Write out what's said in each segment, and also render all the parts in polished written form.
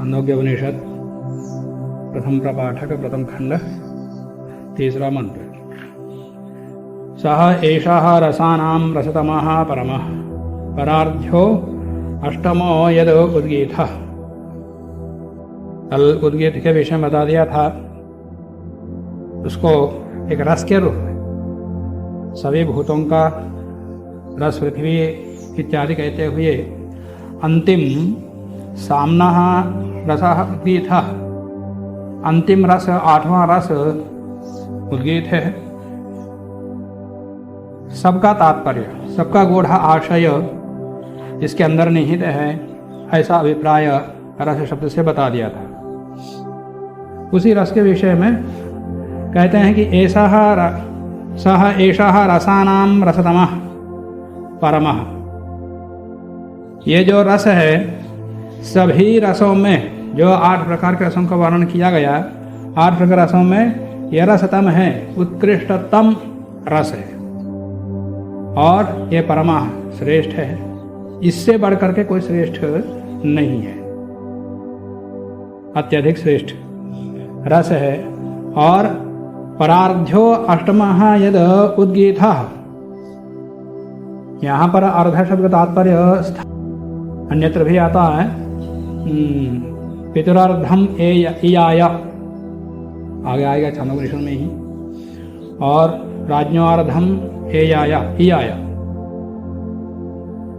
छांदोग्योपनिषद प्रथम प्रपाठक प्रथम खंड तीसरा मंत्र। सह एषः रसानां रसतमः परमः परार्ध्यो अष्टमो यद उद्गीतः। कल उद्गीत के विषय में बता दिया था, उसको एक रस के रूप में सभी भूतों का रस पृथ्वी इत्यादि कहते हुए अंतिम सामना रसः उद्गीतः, अंतिम रस आठवां रस उद्गीत है। सबका तात्पर्य, सबका गूढ़ आशय इसके अंदर निहित है, ऐसा अभिप्राय रस शब्द से बता दिया था। उसी रस के विषय में कहते हैं कि सह एषः रसानां रसतमः परमः। ये जो रस है, सभी रसों में जो 8 प्रकार के रसों का वर्णन किया गया, 8 प्रकार रसों में यह रसतम है, उत्कृष्टतम रस है और ये परमा श्रेष्ठ है। इससे बढ़कर के कोई श्रेष्ठ नहीं है, अत्यधिक श्रेष्ठ रस है। और परार्ध्यो अष्टमः यद उद्गीतः, यहाँ पर अर्ध शब्द का तात्पर्य अन्यत्र भी आता है। पितुरार्धम इयाय आगे आएगा छांदोग्योपनिषद में ही, और राज्ञोर्धम इयाय।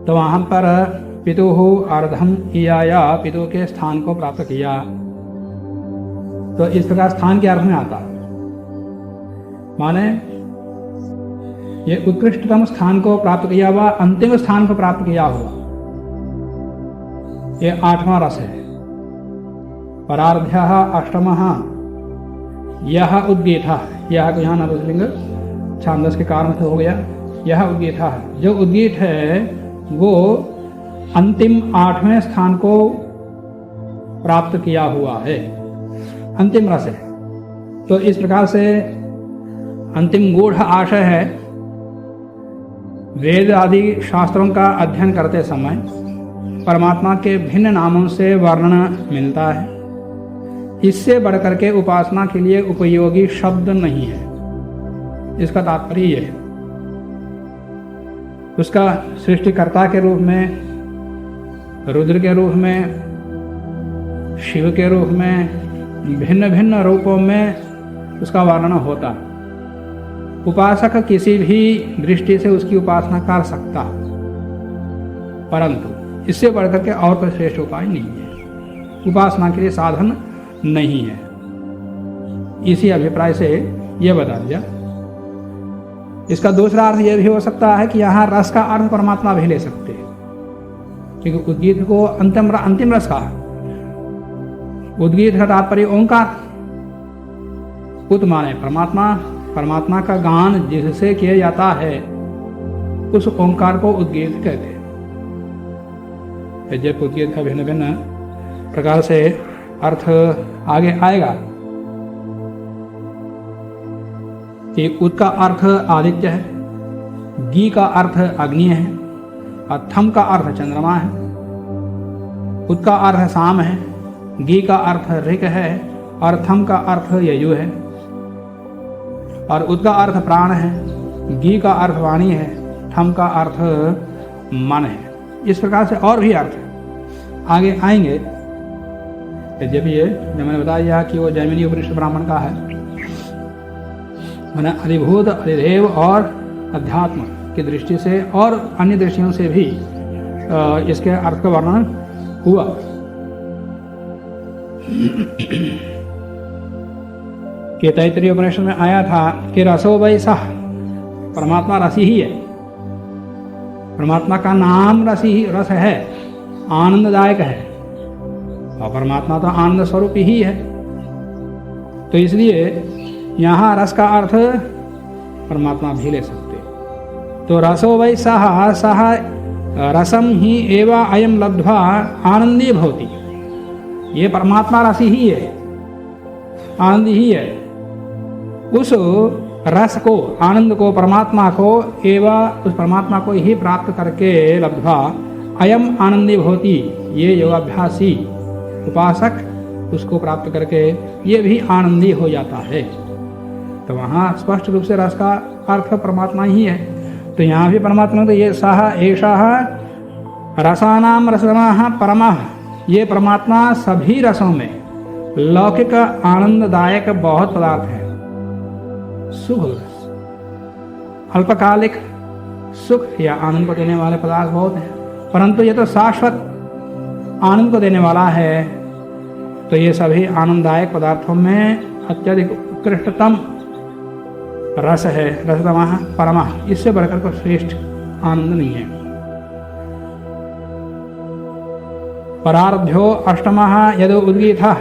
तो वहाँ पर पितुः अर्धम इयाय, पितु के स्थान को प्राप्त किया। तो इस प्रकार स्थान के अर्थ में आता, माने ये उत्कृष्टतम स्थान को प्राप्त किया हुआ, अंतिम स्थान को प्राप्त किया हुआ, ये 8वां रस है। परार्ध्यः अष्टमः यह उद्गीतः, यह को यहाँ नपुंसकलिंग छांदस के कारण से हो गया। यह उद्गीतः, जो उद्गीत है वो अंतिम 8वें स्थान को प्राप्त किया हुआ है, अंतिम रस है। तो इस प्रकार से अंतिम गूढ़ आशय है। वेद आदि शास्त्रों का अध्ययन करते समय परमात्मा के भिन्न नामों से वर्णन मिलता है। इससे बढ़कर के उपासना के लिए उपयोगी शब्द नहीं है, इसका तात्पर्य यह है। उसका सृष्टिकर्ता के रूप में, रुद्र के रूप में, शिव के रूप में, भिन्न भिन्न रूपों में उसका वर्णन होता है। उपासक किसी भी दृष्टि से उसकी उपासना कर सकता, परंतु इससे बढ़कर के और कोई श्रेष्ठ उपाय नहीं है, उपासना के लिए साधन नहीं है। इसी अभिप्राय से यह बता दिया। इसका दूसरा अर्थ यह भी हो सकता है कि यहाँ रस का अर्थ परमात्मा भी ले सकते हैं, क्योंकि उद्गीत को अंतिम रस का, उद्गीत का तात्पर्य ओंकार। उत माने परमात्मा का गान जिससे किया जाता है, उस ओंकार को उद्गीत कहते हैं। जब उद्गीत का भिन्न भिन्न प्रकार से अर्थ आगे आएगा कि उत का अर्थ आदित्य है, गी का अर्थ अग्नि है, और थम का अर्थ चंद्रमा है। उत का अर्थ साम है, गी का अर्थ ऋक है, और थम का अर्थ यजु है, और उत का अर्थ प्राण है, गी का अर्थ वाणी है, थम का अर्थ मन है। इस प्रकार से और भी अर्थ आगे आएंगे। जब मैंने बताया कि वो जैमिनी उपनिषद ब्राह्मण का है, मैंने अधिभूत, अधिदेव और अध्यात्म की दृष्टि से और अन्य दृष्टियों से भी इसके अर्थ का वर्णन हुआ। कि तैत्तरीय उपनिषद में आया था कि रसो वै सः, परमात्मा रसी ही है। परमात्मा का नाम रस है, आनंददायक है, और परमात्मा तो आनंद स्वरूप ही है। तो इसलिए यहाँ रस का अर्थ परमात्मा भी ले सकते। तो रसो वै सः रसम ही एवा अयम लब्ध्वा आनंदी भवति। ये परमात्मा रसी ही है, आनंद ही है। उस रस को, आनंद को, परमात्मा को एवं उस परमात्मा को ही प्राप्त करके लब्ध्वा अयम आनंदी भवति, ये योगाभ्यासी उपासक उसको प्राप्त करके ये भी आनंदी हो जाता है। तो वहाँ स्पष्ट रूप से रस का अर्थ परमात्मा ही है। तो यहाँ भी परमात्मा तो ये सह एषः रसानाम रसतमः परमः, ये परमात्मा सभी रसों में लौकिक आनंददायक बहुत पदार्थ है। सुख रस, अल्पकालिक सुख या आनंद को देने वाले पदार्थ बहुत हैं, परंतु ये तो शाश्वत आनंद को देने वाला है। तो ये सभी आनंददायक पदार्थों में अत्यधिक उत्कृष्टतम रस है, रसतमः परमः, इससे बढ़कर कोई श्रेष्ठ आनंद नहीं है। परार्ध्यो अष्टमः यदि उद्गीतः,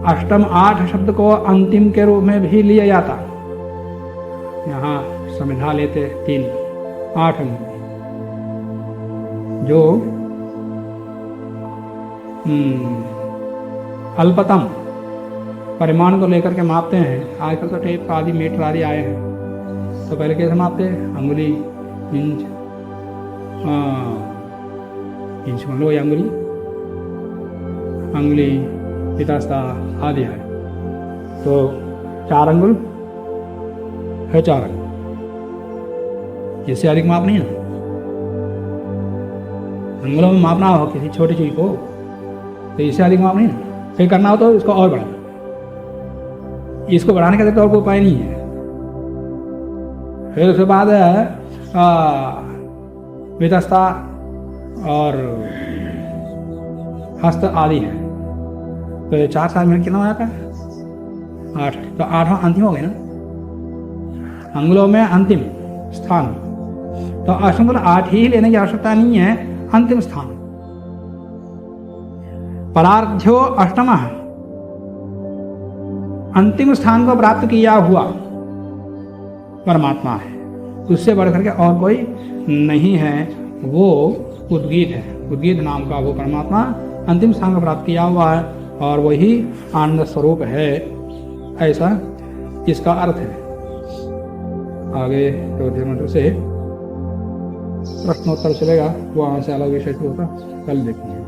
अष्टम 8 शब्द को अंतिम के रूप में भी लिया जाता। यहाँ समझा लेते 3 8 अंग जो अल्पतम परिमाण को लेकर के मापते हैं। आजकल तो टेप आदि मीटर आदि आए हैं, तो पहले कैसे मापते? अंगुली, इंच, इंच मान लो, या अंगुली पितास्ता आदि है। तो 4 अंगुल है, 4 अंगुल, इससे अधिक माप नहीं है। अंगुलों में मापना हो किसी छोटी चीज को तो इससे अधिक माप नहीं है। फिर करना हो तो इसको और बढ़ा, इसको बढ़ाने का तो और कोई उपाय नहीं है। फिर उसके बाद वितस्ता और हस्त आदि है। तो ये 4 साल में कितना हो जाता है? 8। तो 8वां अंतिम हो गया ना, अंगुलों में अंतिम स्थान। तो अष्टंगुल 8 ही लेने की आवश्यकता नहीं है, अंतिम स्थान। परार्ध्यो अष्टमः, अंतिम स्थान को प्राप्त किया हुआ परमात्मा है, उससे बढ़कर के और कोई नहीं है। वो उद्गीत है, उद्गीत नाम का वो परमात्मा अंतिम स्थान को प्राप्त किया हुआ है और वही आनंद स्वरूप है, ऐसा इसका अर्थ है। आगे चौथे मंत्र से प्रश्नोत्तर चलेगा, वो वहाँ से अलग विषय होता, कल देखेंगे।